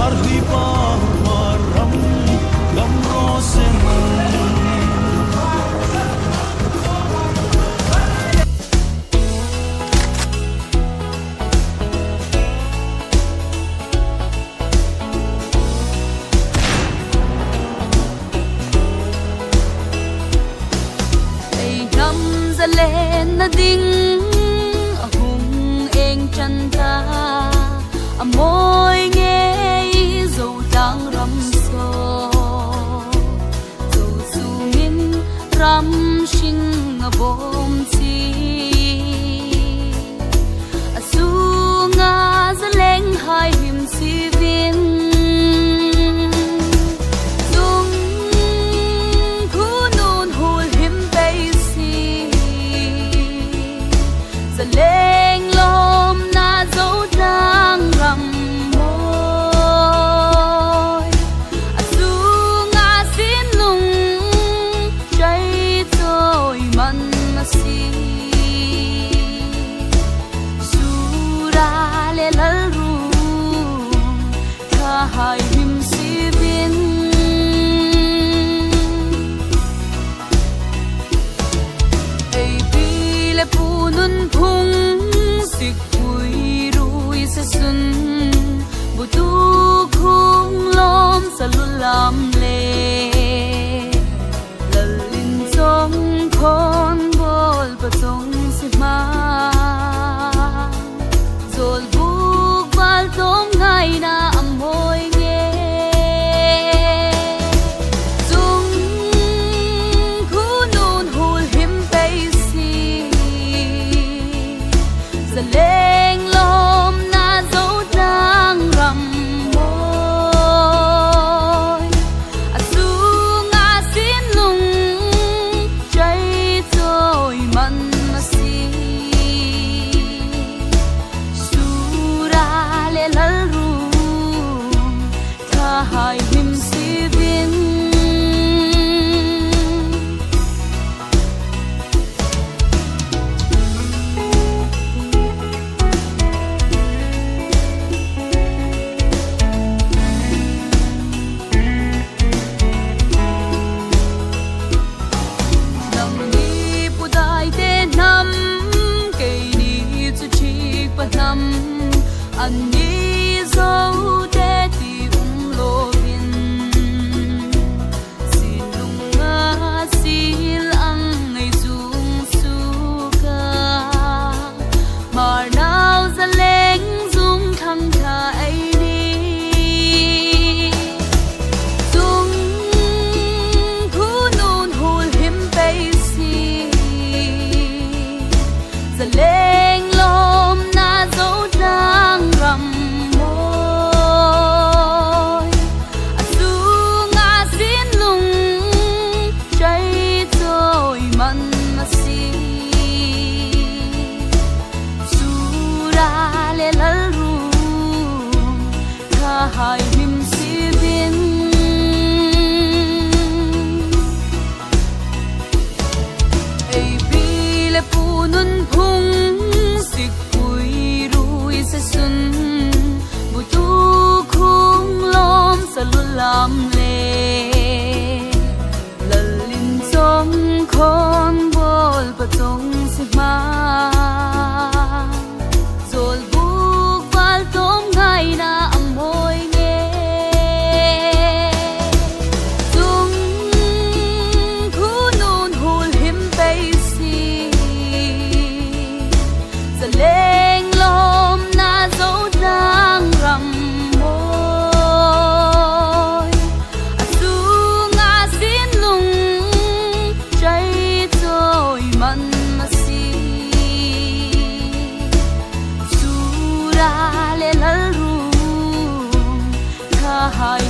arhi pa maram gamro se ra lên na ding a hung eng chan ta a moi nghe dâu đang ram so dâu su min ram sing a bom chi a su nga za leng hai him si vin lên lom na dấu đang rằm môi a su nga xin lung cháy trôi mặn mà si su ra lê lal ru tha hai him si bin ei pi le punun phung sik pui rui sa sun bu tu khung lom sa lulam le lalin song khon bol pa song si ma zol buk bal tom ngai na amoi nge zung khu nun hul him bay si za leng lom na dấu đang rằm môi a su nga xin lung cháy trôi mặn mà si su ra lê lal ru tha hai him si vin nam an ni dấu te ti lo bin sin lung nga sil ang ngay dung su ka mar nao za leng dung thang tha ai ni dung khu nun hul him bay si za leng lom na dấu đang rằm môi a su nga xin lung cháy trôi mặn mà si su ra lê lal ru tha hai him si vin ei pi le punun phung sik sa sun bu tu khung lom sa lulam le lalin song khon bol pa tong si ma zol buk bal tom ngai na amoi nge dung khu nun hul him bay si sa leng lom na dấu đang rằm môi a su nga xin lung cháy trôi mặn mà si su ra lê lal ru tha hai